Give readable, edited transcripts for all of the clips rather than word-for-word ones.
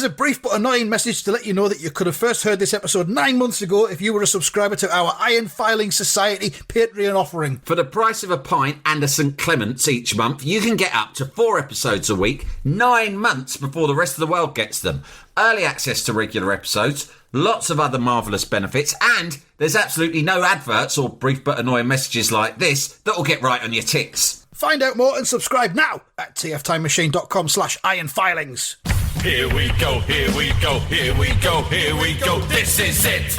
Here's a brief but annoying message to let you know that you could have first heard this episode 9 months ago if you were a subscriber to our Iron Filing Society Patreon offering. For the price of a pint and a St Clement's each month, you can get up to 4 episodes a week, 9 months before the rest of the world gets them. Early access to regular episodes, lots of other marvellous benefits, and there's absolutely no adverts or brief but annoying messages like this that will get right on your ticks. Find out more and subscribe now at tftimemachine.com/ironfilings. Here we go, here we go, here we go, here we go, this is it!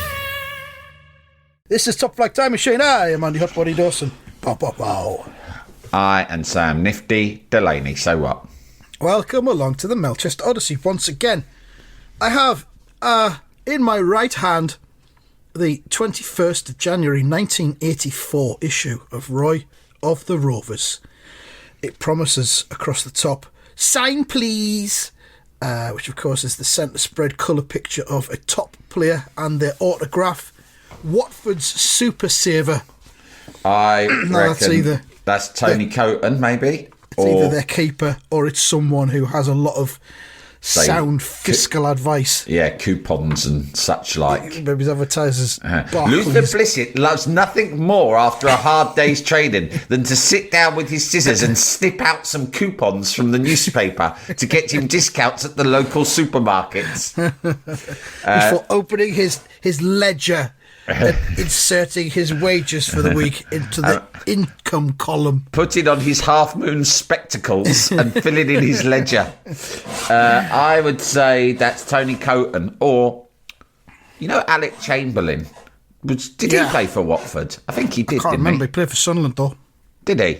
This is Top Flight Time Machine. I am Andy Hotbody Dawson. Pow, pow, pow. I and Sam Nifty Delaney, so what? Welcome along to the Melchester Odyssey once again. I have in my right hand the 21st of January 1984 issue of Roy of the Rovers. It promises across the top, sign please, which of course is the centre spread colour picture of a top player and their autograph, Watford's super saver. I reckon that's Tony Coton, maybe? It's either their keeper or it's someone who has a lot of sound fiscal advice. Yeah, coupons and such like. Maybe advertisers. Luther Blissett loves nothing more after a hard day's trading than to sit down with his scissors and snip out some coupons from the newspaper to get him discounts at the local supermarkets. Before opening his ledger and inserting his wages for the week into the income column. Putting on his half-moon spectacles and filling in his ledger. I would say that's Tony Coton or, Alec Chamberlain. Did he play for Watford? I think he did, I can't remember. He played for Sunderland, though. Did he?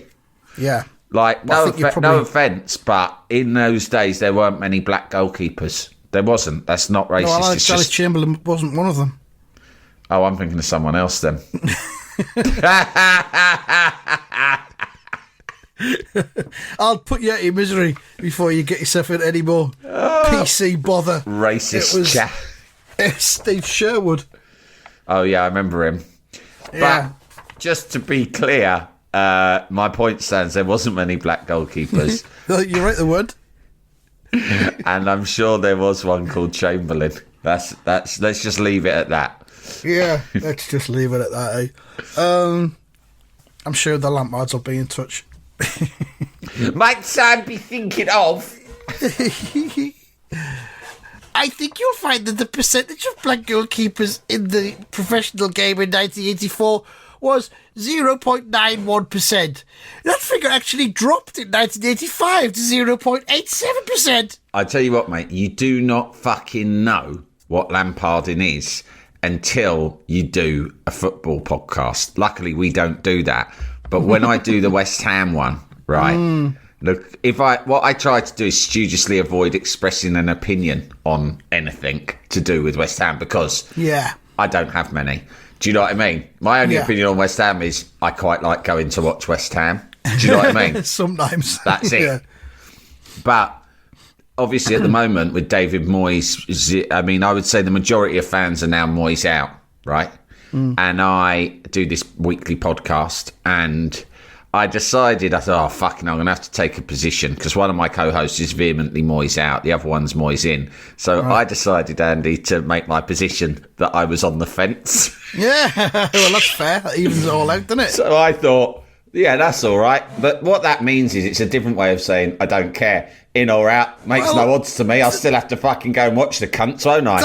Yeah. No offence, but in those days there weren't many black goalkeepers. There wasn't. That's not racist. No, Alec Chamberlain wasn't one of them. Oh, I'm thinking of someone else then. I'll put you out of your misery before you get yourself in any more PC bother. Racist chat. Steve Sherwood. Oh, yeah, I remember him. Yeah. But just to be clear, my point stands, there wasn't many black goalkeepers. You're right, there weren't. And I'm sure there was one called Chamberlain. Let's just leave it at that. Yeah, let's just leave it at that, eh? I'm sure the Lampards will be in touch. Might Sam be thinking of? I think you'll find that the percentage of black goalkeepers in the professional game in 1984 was 0.91%. That figure actually dropped in 1985 to 0.87%. I tell you what, mate, you do not fucking know what Lamparding is until you do a football podcast. Luckily, we don't do that. But when I do the West Ham one, right, look, what I try to do is studiously avoid expressing an opinion on anything to do with West Ham because I don't have many. Do you know what I mean? My only opinion on West Ham is I quite like going to watch West Ham. Do you know what I mean? Sometimes. That's it. Yeah. But obviously, at the moment, with David Moyes, I mean, I would say the majority of fans are now Moyes out, right? And I do this weekly podcast, and I decided, I thought, fucking, I'm going to have to take a position, because one of my co-hosts is vehemently Moyes out, the other one's Moyes in. So I decided, Andy, to make my position that I was on the fence. Yeah, well, that's fair. That evens it all out, doesn't it? So I thought, yeah, that's all right. But what that means is it's a different way of saying I don't care. In or out, makes no odds to me. I'll still have to fucking go and watch the cunts, won't I?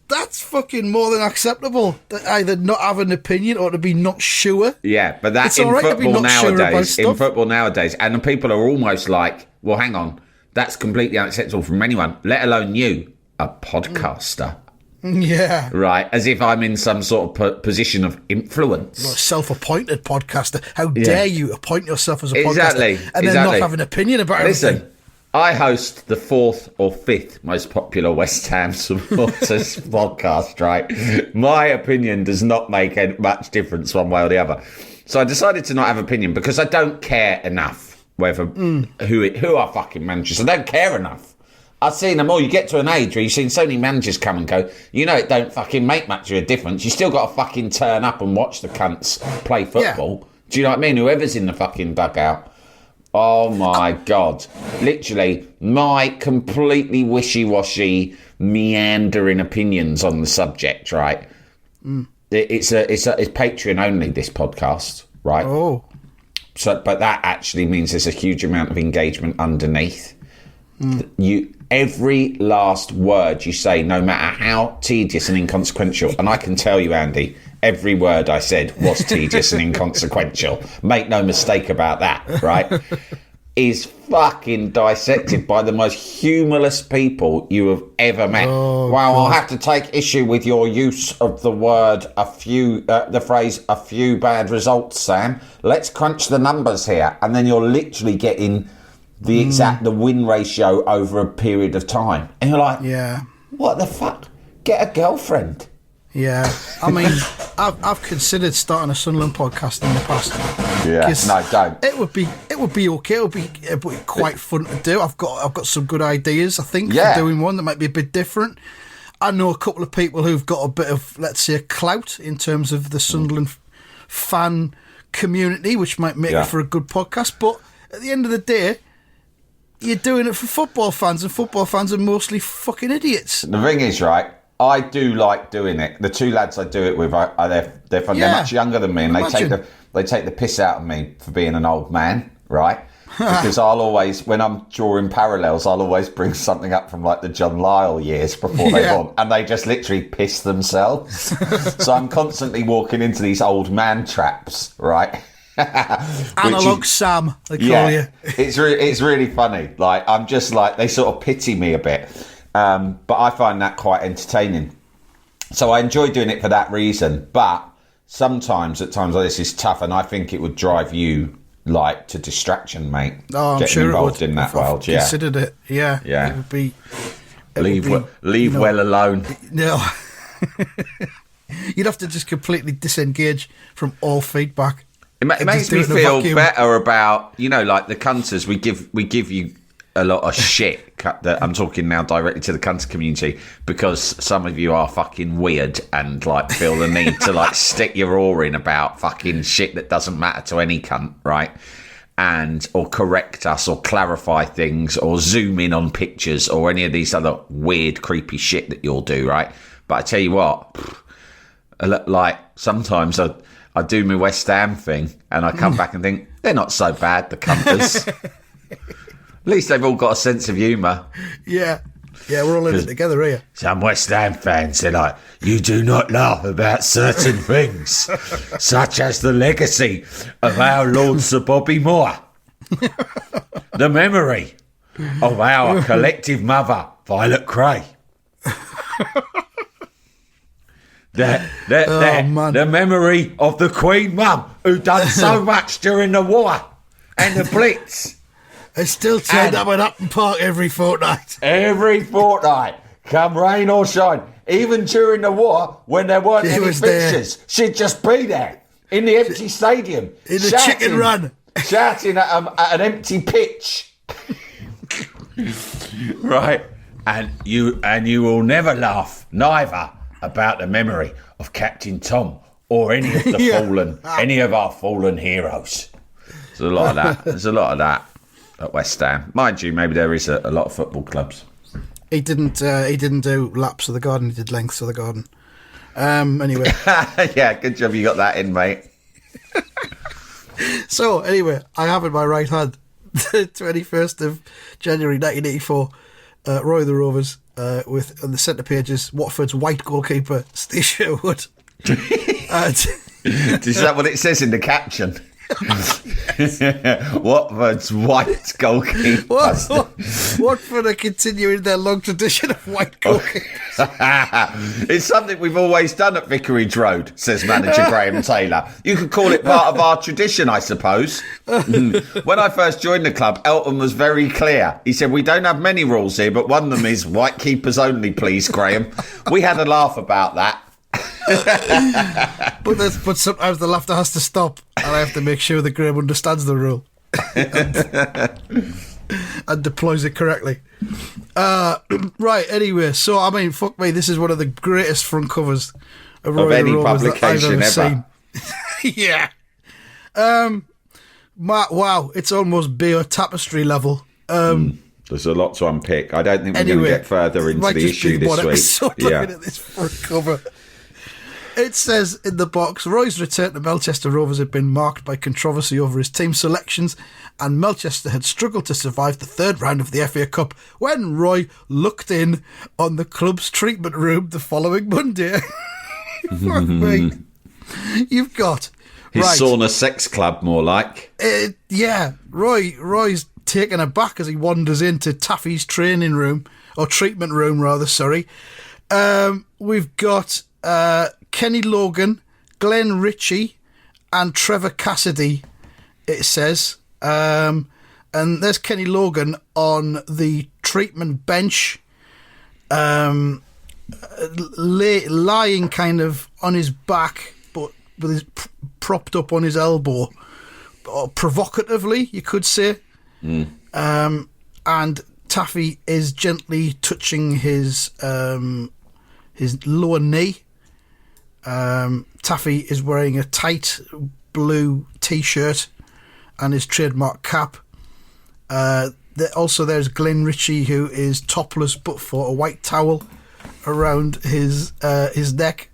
That's fucking more than acceptable. To either not have an opinion or to be not sure. Yeah, but that's in football nowadays. In football nowadays, and the people are almost like, well, hang on, that's completely unacceptable from anyone, let alone you, a podcaster. Yeah. Right, as if I'm in some sort of position of influence. You're a self-appointed podcaster. How dare you appoint yourself as a podcaster and then not have an opinion about everything? Listen, I host the 4th or 5th most popular West Ham supporters podcast, right? My opinion does not make much difference one way or the other. So I decided to not have opinion because I don't care enough whether who are fucking managers. I don't care enough. I've seen them all. You get to an age where you've seen so many managers come and go, it don't fucking make much of a difference. You still got to fucking turn up and watch the cunts play football. Yeah. Do you know what I mean? Whoever's in the fucking dugout. Oh my God. Literally, my completely wishy-washy, meandering opinions on the subject, right? It's Patreon only, this podcast, right? Oh. So, but that actually means there's a huge amount of engagement underneath. Every last word you say, no matter how tedious and inconsequential, and I can tell you, Andy, every word I said was tedious and inconsequential. Make no mistake about that, right? Is fucking dissected by the most humorless people you have ever met. Oh, well, God. I'll have to take issue with your use of the word the phrase "a few bad results," Sam. Let's crunch the numbers here, and then you're literally getting the win ratio over a period of time, and you're like, Yeah. what the fuck? Get a girlfriend. Yeah. I mean, I've considered starting a Sunderland podcast in the past. Yeah. No, don't. It would be okay. It would be quite fun to do. I've got some good ideas, I think, Yeah. for doing one that might be a bit different. I know a couple of people who've got a bit of, let's say, clout in terms of the Sunderland fan community, which might make Yeah. it for a good podcast. But at the end of the day, you're doing it for football fans, and football fans are mostly fucking idiots. The thing is, right, I do like doing it. The two lads I do it with, they're fun. Yeah. They're much younger than me, and Imagine. they take the piss out of me for being an old man, right? Because I'll always, when I'm drawing parallels, I'll always bring something up from like the John Lyle years before they Yeah. won, and they just literally piss themselves. So I'm constantly walking into these old man traps, right? Analog Sam, they call you. it's really funny. Like, I'm just like, they sort of pity me a bit, but I find that quite entertaining. So I enjoy doing it for that reason. But sometimes, at times like this, is tough, and I think it would drive you like to distraction, mate. Oh, I'm Getting sure involved it would. in that I've world. Yeah, considered it. Yeah, Yeah. It would be. leave well alone. No. You'd have to just completely disengage from all feedback. It And makes just do me it in a feel vacuum. better about, like the cunters. We give you a lot of shit. That I'm talking now directly to the cunter community, because some of you are fucking weird and like feel the need to like stick your oar in about fucking shit that doesn't matter to any cunt, right? And or correct us or clarify things or zoom in on pictures or any of these other weird, creepy shit that you'll do, right? But I tell you what, like sometimes I do my West Ham thing and I come back and think, they're not so bad, the cunters. At least they've all got a sense of humour. Yeah. Yeah, we're all in it together here. Some West Ham fans, they're like, you do not laugh about certain things, such as the legacy of our Lord Sir Bobby Moore, the memory of our collective mother, Violet Cray. The memory of the Queen Mum, who done so much during the war and the Blitz. I still turned up at Upton Park every fortnight. Every fortnight, come rain or shine, even during the war when there weren't She any was there. fixtures, she'd just be there in the empty stadium, In the chicken run. shouting at an empty pitch. Right, and you will never laugh, neither, about the memory of Captain Tom or any of the any of our fallen heroes. There's a lot of that. There's a lot of that at West Ham. Mind you, maybe there is a lot of football clubs. He didn't do laps of the garden. He did lengths of the garden. Anyway. Yeah, good job you got that in, mate. So, anyway, I have in my right hand the 21st of January 1984, Roy the Rovers, with on the centre pages, Watford's white goalkeeper, Steve Sherwood. Is that what it says in the caption? Watford's white goalkeeper. Watford are continuing their long tradition of white goalkeepers. It's something we've always done at Vicarage Road, says manager Graham Taylor. You could call it part of our tradition, I suppose. When I first joined the club, Elton was very clear. He said, we don't have many rules here, but one of them is white keepers only, please, Graham. We had a laugh about that. but sometimes the laughter has to stop, and I have to make sure that Graham understands the rule and deploys it correctly. Right, anyway, so I mean, fuck me, this is one of the greatest front covers of any Rovers that I've publication ever ever. seen. Yeah. Wow, it's almost Beer Tapestry level. There's a lot to unpick. I don't think we're going to get further into the issue this week. Looking at this front cover. It says in the box, Roy's return to Melchester Rovers had been marked by controversy over his team selections, and Melchester had struggled to survive the third round of the FA Cup when Roy looked in on the club's treatment room the following Monday. Fuck me. You've got... His sauna sex club, more like. Yeah, Roy's taken aback as he wanders into Taffy's training room, or treatment room rather, sorry. We've got Kenny Logan, Glenn Ritchie and Trevor Cassidy, it says. And there's Kenny Logan on the treatment bench, lying kind of on his back, but with his propped up on his elbow, or provocatively, you could say. And Taffy is gently touching his lower knee. Taffy is wearing a tight blue t-shirt and his trademark cap. Also there's Glenn Ritchie, who is topless but for a white towel around his neck.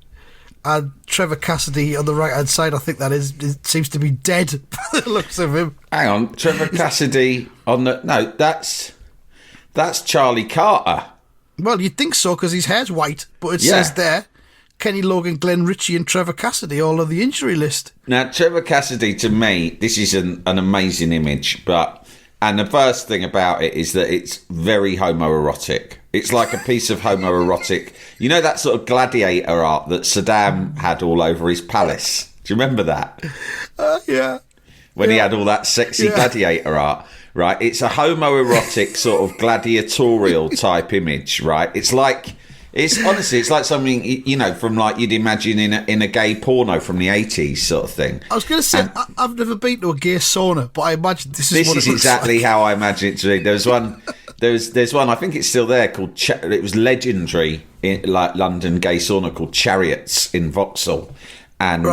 And Trevor Cassidy on the right hand side, I think that is, it seems to be dead by the looks of him. Hang on, Trevor Cassidy on the... No, that's Charlie Carter. Well, you'd think so, because his hair's white, but it says there, Kenny Logan, Glenn Ritchie and Trevor Cassidy all on the injury list. Now, Trevor Cassidy, to me, this is an amazing image, and the first thing about it is that it's very homoerotic. It's like a piece of homoerotic... You know that sort of gladiator art that Saddam had all over his palace? Do you remember that? Yeah. When he had all that sexy gladiator art, right? It's a homoerotic sort of gladiatorial type image, right? It's like... Honestly, it's like something, you know, from like you'd imagine in a gay porno from the 80s sort of thing. I was going to say, I've never been to a gay sauna, but I imagine this is what it looks exactly like. how I imagine it to be. There's one, I think it's still there, called, it was legendary in like London gay sauna called Chariots in Vauxhall. And,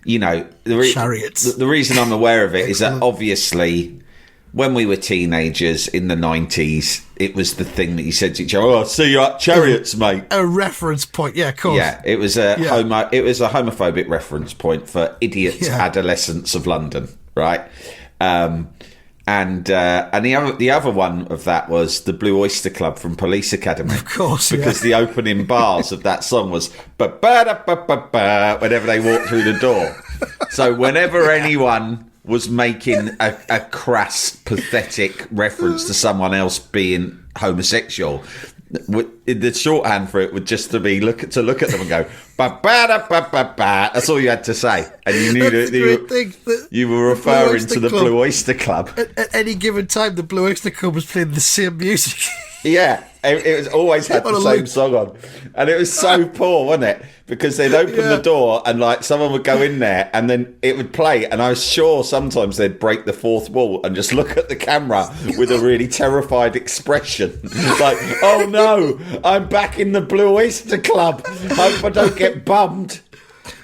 you know, Chariots. The reason I'm aware of it is that obviously... When we were teenagers in the 90s, it was the thing that you said to each other, I'll see you at Chariots, mate. A reference point, yeah, of course. Yeah, it was a homophobic reference point for idiot adolescents of London, right? And the other one of that was the Blue Oyster Club from Police Academy. Of course, because the opening bars of that song was ba-ba-da-ba-ba-ba whenever they walked through the door. So whenever anyone was making a crass, pathetic reference to someone else being homosexual, the shorthand for it would just to be look at them and go ba-ba-da-ba-ba-ba. That's all you had to say, and you knew that you were referring to the Blue Oyster Club. At any given time, the Blue Oyster Club was playing the same music. Yeah, it was always had the same song on, and it was so poor, wasn't it? Because they'd open the door and like someone would go in there, and then it would play, and I was sure sometimes they'd break the fourth wall and just look at the camera with a really terrified expression, like, "Oh no, I'm back in the Blue Oyster Club. Hope I don't get bummed."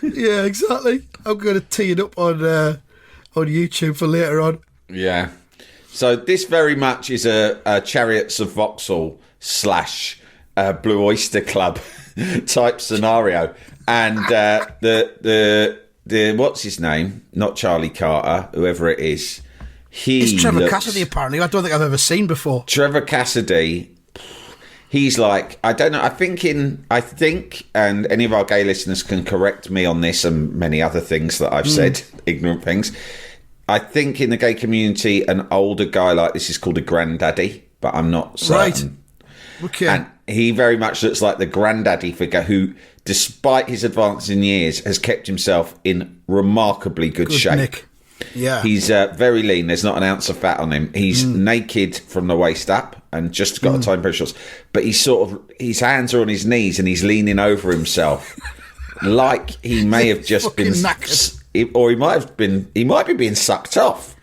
Yeah, exactly. I'm going to tee it up on YouTube for later on. Yeah. So this very much is a Chariots of Vauxhall / Blue Oyster Club type scenario, and the what's his name? Not Charlie Carter, whoever it is. It's Trevor Cassidy. Apparently, I don't think I've ever seen before. Trevor Cassidy. He's like, I don't know. I think, and any of our gay listeners can correct me on this and many other things that I've said, ignorant things. I think in the gay community, an older guy like this is called a granddaddy, but I'm not certain. Right. Okay. And he very much looks like the granddaddy figure who, despite his advances in years, has kept himself in remarkably good shape. Nick. Yeah. He's very lean. There's not an ounce of fat on him. He's naked from the waist up and just got a tiny pair of shorts. But he's his hands are on his knees and he's leaning over himself like he may have just been... knackered. Or he might be being sucked off,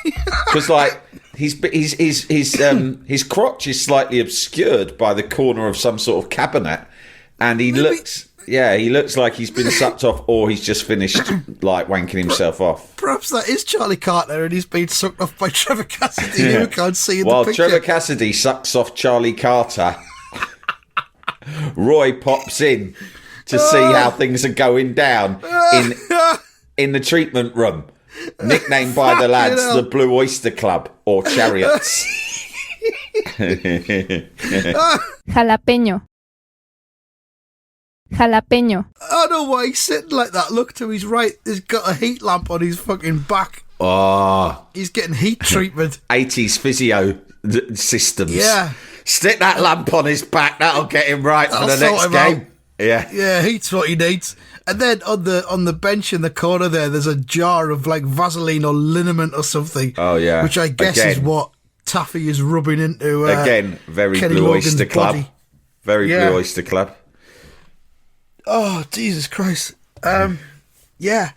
because like his crotch is slightly obscured by the corner of some sort of cabinet, And he looks like he's been sucked off, or he's just finished like wanking himself off. Perhaps that is Charlie Carter, and he's been sucked off by Trevor Cassidy, who we can't see in While the picture. Trevor Cassidy sucks off Charlie Carter, Roy pops in to see how things are going down in the treatment room, nicknamed by the lads the Blue Oyster Club or Chariots. Jalapeño. Jalapeño. I don't know why he's sitting like that. Look to his right. He's got a heat lamp on his fucking back. Oh, He's getting heat treatment. 80s physio systems. Yeah. Stick that lamp on his back. That'll get him right for the That'll next sort him game. Yeah. Yeah, heat's what he needs. And then on the bench in the corner there's a jar of like Vaseline or liniment or something. Oh, yeah. Which I guess is what Taffy is rubbing into. Again, very Kenny Blue Logan's Oyster Club. body. Very Blue Oyster Club. Oh, Jesus Christ. Yeah.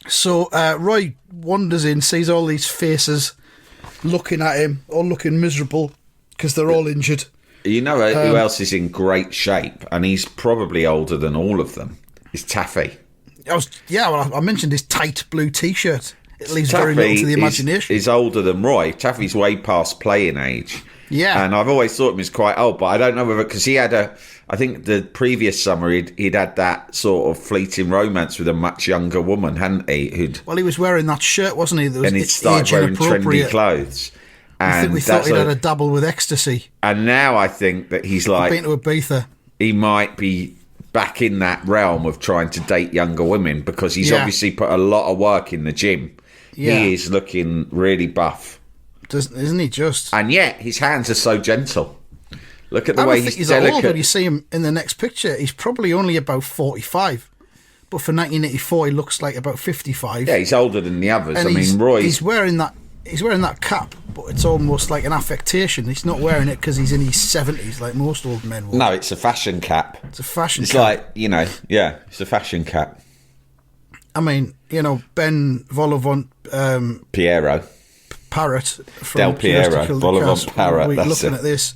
So Roy wanders in, sees all these faces looking at him, all looking miserable because they're all injured. You know who else is in great shape, and he's probably older than all of them, is Taffy. I mentioned his tight blue T-shirt. It leaves very little to the imagination. Is older than Roy. Taffy's way past playing age. Yeah. And I've always thought him as quite old, but I don't know whether, because he had I think the previous summer he'd had that sort of fleeting romance with a much younger woman, hadn't he? Well, he was wearing that shirt, wasn't he? That was and he'd started wearing trendy clothes. I think we thought he'd had a dabble with ecstasy. And now I think that he's like... Been to Ibiza. He might be back in that realm of trying to date younger women, because he's obviously put a lot of work in the gym. Yeah. He is looking really buff. Isn't he just? And yet, his hands are so gentle. Look at the way he's delicate. Old when you see him in the next picture. He's probably only about 45. But for 1984, he looks like about 55. Yeah, he's older than the others. And Roy... He's wearing that cap, but it's almost like an affectation. He's not wearing it because he's in his 70s like most old men will. No, it's a fashion cap. It's a fashion cap. It's like, it's a fashion cap. I mean, Ben Volavant... Piero. Parrot from Del Piero. Volavant Parrot, that's looking it. at this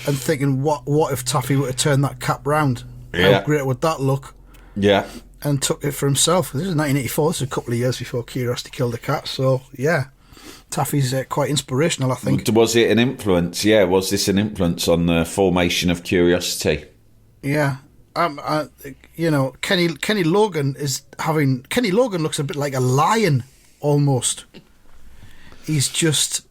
and thinking, what if Taffy were to turn that cap round? Yeah. How great would that look? Yeah. And took it for himself. This is 1984. This is a couple of years before Curiosity killed the cat. So, yeah. Taffy's quite inspirational, I think. Was it an influence? Yeah, was this an influence on the formation of Curiosity? Yeah. Kenny Logan looks a bit like a lion, almost. He's just...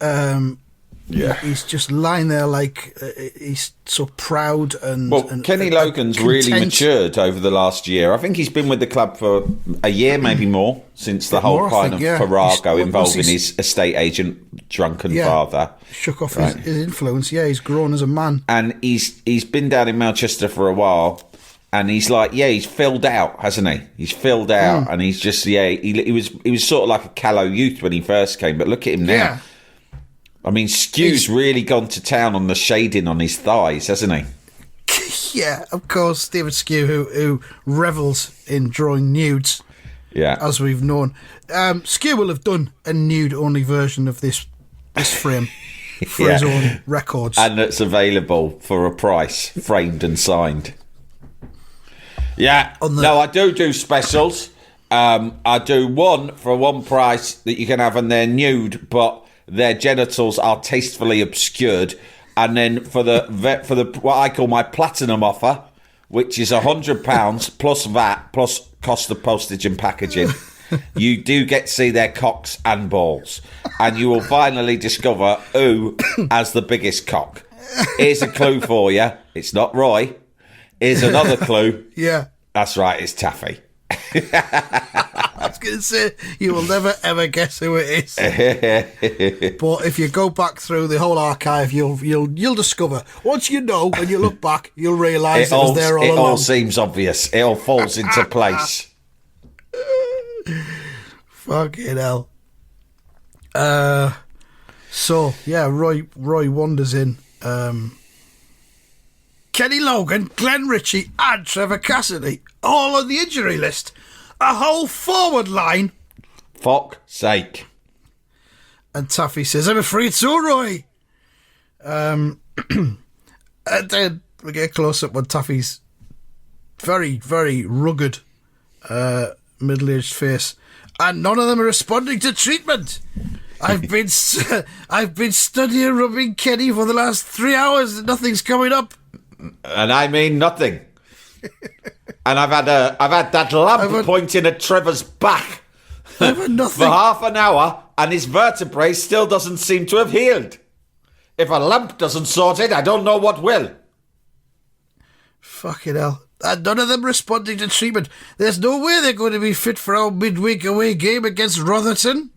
he's just lying there like he's so proud and... Well, Kenny Logan's really matured over the last year. I think he's been with the club for a year, maybe more, since the whole farrago involving his estate agent, drunken father. Shook off his influence. Yeah, he's grown as a man. And he's been down in Melchester for a while, and he's like, he's filled out, hasn't he? He's filled out, and he's just, he was sort of like a callow youth when he first came, but look at him now. Yeah. I mean, Skew's really gone to town on the shading on his thighs, hasn't he? Yeah, of course, David Skew, who revels in drawing nudes, as we've known. Skew will have done a nude-only version of this frame for his own records. And it's available for a price, framed and signed. Yeah, I do specials. I do one for one price that you can have, and they're nude, but... their genitals are tastefully obscured, and then for the what I call my platinum offer, which is £100 plus VAT plus cost of postage and packaging, you do get to see their cocks and balls, and you will finally discover who has the biggest cock. Here's a clue for you: it's not Roy. Here's another clue. Yeah, that's right. It's Taffy. I was going to say, you will never ever guess who it is. But if you go back through the whole archive, you'll discover. Once you know, when you look back, you'll realise it was there all along. It all seems obvious. It all falls into place. Fucking hell. So yeah, Roy wanders in. Kenny Logan, Glenn Ritchie, and Trevor Cassidy, all on the injury list. A whole forward line. Fuck sake. And Taffy says, I'm afraid so, Roy. And then We get a close-up on Taffy's very, very rugged, middle-aged face. And none of them are responding to treatment. I've been studying rubbing Kenny for the last 3 hours and nothing's coming up. And I mean nothing. And I've had that lamp pointing at Trevor's back I've had nothing. for half an hour, and his vertebrae still doesn't seem to have healed. If a lamp doesn't sort it, I don't know what will. Fucking hell. And none of them responding to treatment. There's no way they're going to be fit for our midweek away game against Rotherton.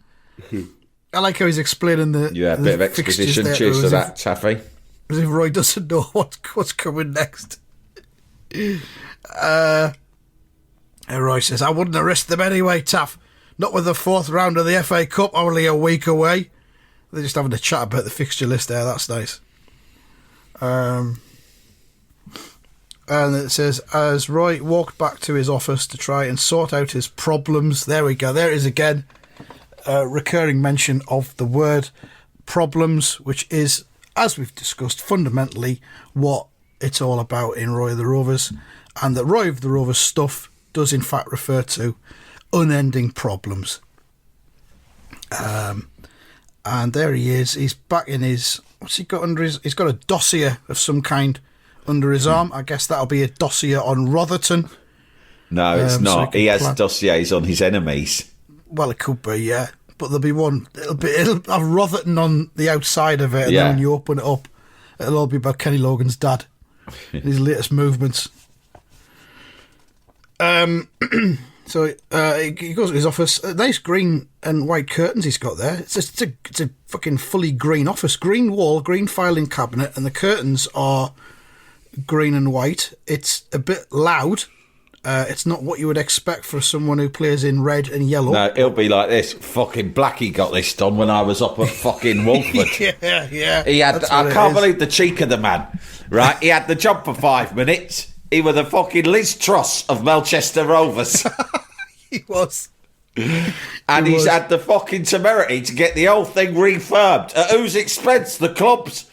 I like how he's explaining the Yeah, a bit of exposition. Cheers to that, Taffy. As if Roy doesn't know what's coming next. Roy says, I wouldn't arrest them anyway, Taff. Not with the 4th round of the FA Cup only a week away. They're just having a chat about the fixture list there. That's nice. And it says, as Roy walked back to his office to try and sort out his problems. There we go. There it is again. Recurring mention of the word problems, which is, as we've discussed, fundamentally what it's all about in Roy of the Rovers. And that Roy of the Rovers stuff does in fact refer to unending problems. And there he is. He's back in his... What's he got under his... He's got a dossier of some kind under his arm. I guess that'll be a dossier on Rotherton. No, it's not. So he has dossiers on his enemies. Well, it could be, yeah. But there'll be one. It'll have Rotherton on the outside of it, and Yeah. then when you open it up, it'll all be about Kenny Logan's dad and his latest movements. So he goes to his office. Nice green and white curtains he's got there. It's a fucking fully green office. Green wall, green filing cabinet, and the curtains are green and white. It's a bit loud. It's not what you would expect for someone who plays in red and yellow. No, it'll be like this. Fucking Blackie got this done when I was up at fucking Wolford. yeah. He had. I can't believe the cheek of the man. Right, he had the job for 5 minutes. He was the fucking Liz Truss of Melchester Rovers. He was. And he's had the fucking temerity to get the whole thing refurbed. At whose expense? The club's.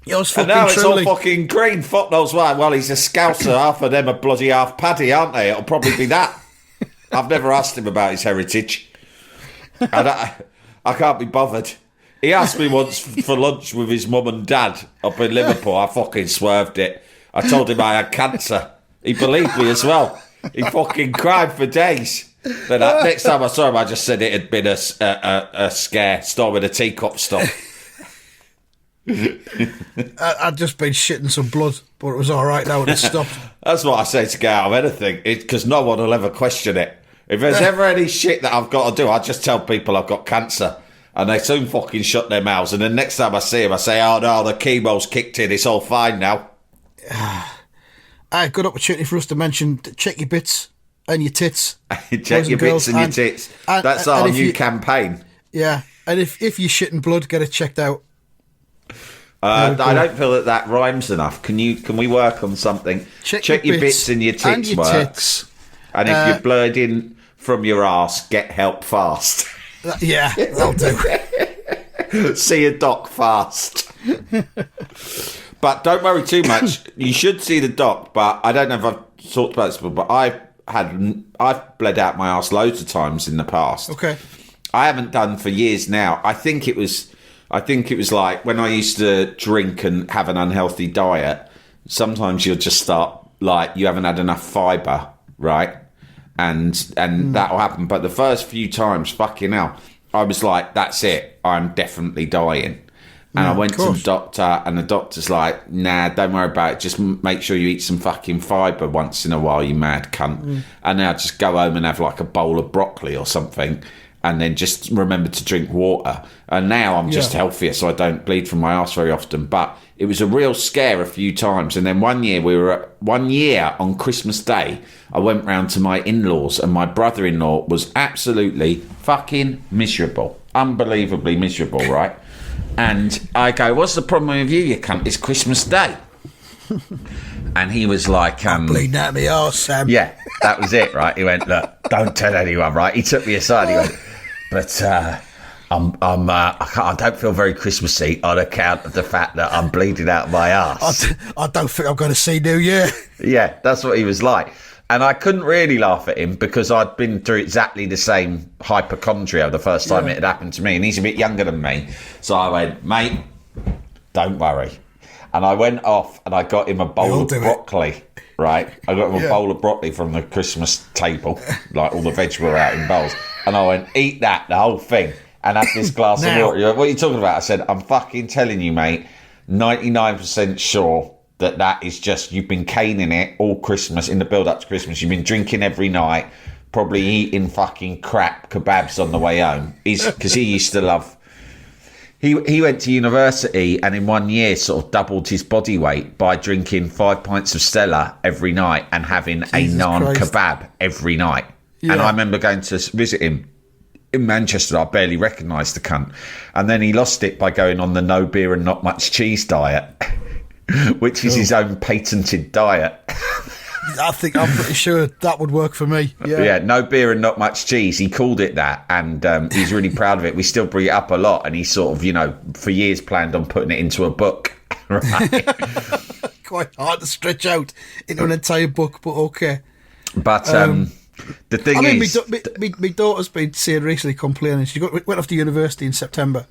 Yours And fucking now it's truly. all fucking green. Fuck knows why. Well, he's a scouser. Half of them are bloody half paddy, aren't they? It'll probably be that. I've never asked him about his heritage. I can't be bothered. He asked me once for lunch with his mum and dad up in Liverpool. I fucking swerved it. I told him I had cancer. He believed me as well. He fucking cried for days. Then next time I saw him, I just said it had been a scare. Storming a teacup stop. I'd just been shitting some blood, but it was all right now and it stopped. That's what I say to get out of anything, because no one will ever question it. If there's ever any shit that I've got to do, I just tell people I've got cancer, and they soon fucking shut their mouths. And then next time I see them, I say, "Oh no, the chemo's kicked in. It's all fine now." Good opportunity for us to mention check your bits and your tits. Check your bits and your tits. That's our new campaign. Yeah, and if you're shitting blood, get it checked out. I don't feel that rhymes enough. Can we work on something? Check your bits and your tits and your works. tits. And if you're bleeding from your arse, get help fast. Yeah, that'll do. See a doc fast. But don't worry too much. You should see the doc, but I don't know if I've talked about this before, but I've bled out my arse loads of times in the past. Okay. I haven't done for years now. I think it was like when I used to drink and have an unhealthy diet, sometimes you'll just start like you haven't had enough fibre, right? And that'll happen. But the first few times, fucking hell, I was like, that's it. I'm definitely dying. And I went to the doctor, and the doctor's like, nah, don't worry about it. Just make sure you eat some fucking fibre once in a while, you mad cunt. And then I just go home and have like a bowl of broccoli or something, and then just remember to drink water. And now I'm just healthier, so I don't bleed from my arse very often. But it was a real scare a few times. And then one year on Christmas Day, I went round to my in-laws, and my brother-in-law was absolutely fucking miserable. Unbelievably miserable, right? And I go, what's the problem with you cunt? It's Christmas Day. And he was like... I'm bleeding out of my arse, Sam. Yeah, that was it, right? He went, look, don't tell anyone, right? He took me aside. He went, but I don't feel very Christmassy on account of the fact that I'm bleeding out my arse. I don't think I'm going to see New Year. Yeah, that's what he was like. And I couldn't really laugh at him because I'd been through exactly the same hypochondria the first time it had happened to me. And he's a bit younger than me. So I went, mate, don't worry. And I went off and I got him a bowl of broccoli, right? I got him a bowl of broccoli from the Christmas table. Like all the veg were out in bowls. And I went, eat that, the whole thing. And have this glass of water. You're like, what are you talking about? I said, I'm fucking telling you, mate, 99% sure that is just, you've been caning it all Christmas, in the build-up to Christmas. You've been drinking every night, probably eating fucking crap kebabs on the way home. Because he used to love... He went to university and in 1 year sort of doubled his body weight by drinking 5 pints of Stella every night and having a naan kebab every night. Yeah. And I remember going to visit him in Manchester. I barely recognised the cunt. And then he lost it by going on the no beer and not much cheese diet, which is his own patented diet. I'm pretty sure that would work for me. Yeah, no beer and not much cheese. He called it that, and he's really proud of it. We still bring it up a lot, and he sort of, for years planned on putting it into a book. Right? Quite hard to stretch out into an entire book, but okay. But the thing is... my daughter's been saying recently, complaining. She went off to university in September,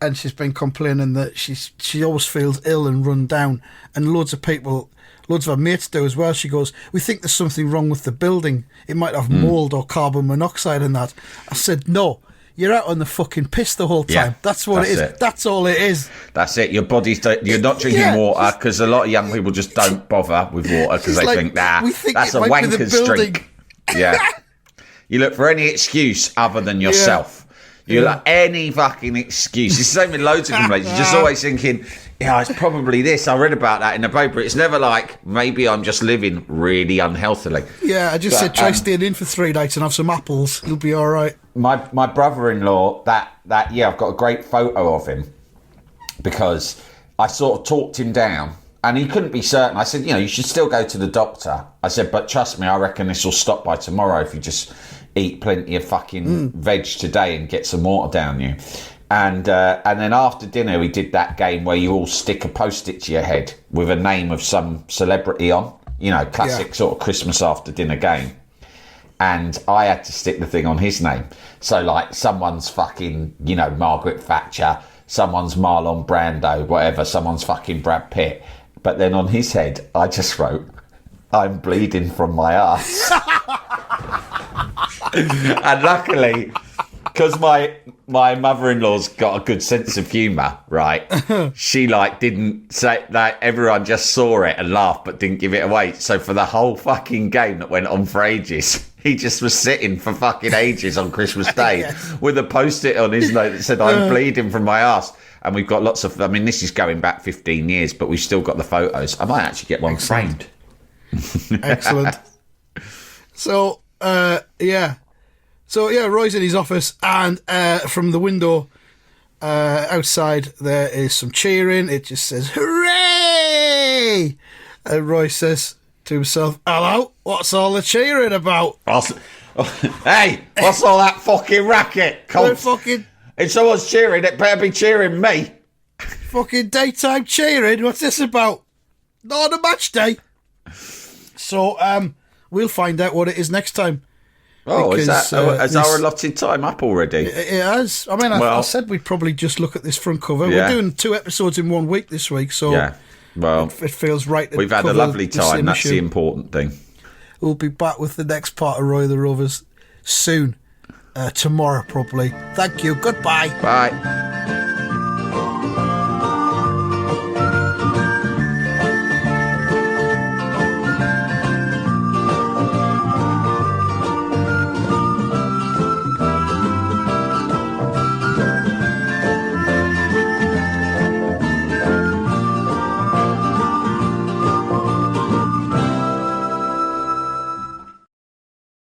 and she's been complaining that she always feels ill and run down, and loads of her mates do as well. She goes, we think there's something wrong with the building. It might have mould or carbon monoxide in that. I said, no, you're out on the fucking piss the whole time. Yeah, that's what it is. That's all it is. That's it. Your body's... You're not drinking water, because a lot of young people just don't bother with water because they think, that's a wanker's drink. Yeah. You look for any excuse other than yourself. You like any fucking excuse. It's the same with loads of complaints. You're just always thinking, it's probably this. I read about that in the paper. It's never like, maybe I'm just living really unhealthily. Yeah, I just said, try staying in for 3 nights and have some apples. You'll be all right. My brother-in-law, that year, I've got a great photo of him because I sort of talked him down and he couldn't be certain. I said, you should still go to the doctor. I said, but trust me, I reckon this will stop by tomorrow if you just eat plenty of fucking veg today and get some water down you. And then after dinner, we did that game where you all stick a post-it to your head with a name of some celebrity on, classic sort of Christmas after dinner game. And I had to stick the thing on his name. So like someone's fucking, Margaret Thatcher, someone's Marlon Brando, whatever, someone's fucking Brad Pitt. But then on his head, I just wrote, I'm bleeding from my ass. And luckily, because my mother-in-law's got a good sense of humour, right? She didn't say that. Everyone just saw it and laughed, but didn't give it away. So for the whole fucking game that went on for ages, he just was sitting for fucking ages on Christmas Day with a post-it on his note that said, I'm bleeding from my ass. And we've got lots of, this is going back 15 years, but we've still got the photos. I might actually get one framed. Excellent. So, Roy's in his office, and from the window outside there is some cheering. It just says, hooray! And Roy says to himself, hello, what's all the cheering about? Hey, what's all that fucking racket? If someone's cheering, it better be cheering me. Fucking daytime cheering? What's this about? Not a match day. So, we'll find out what it is next time. Oh, because, is our allotted time up already? It has. I said we'd probably just look at this front cover. Yeah. We're doing 2 episodes in 1 week this week, so it feels right to we've had a lovely time. That's the important thing. We'll be back with the next part of Roy the Rovers soon. Tomorrow, probably. Thank you. Goodbye. Bye.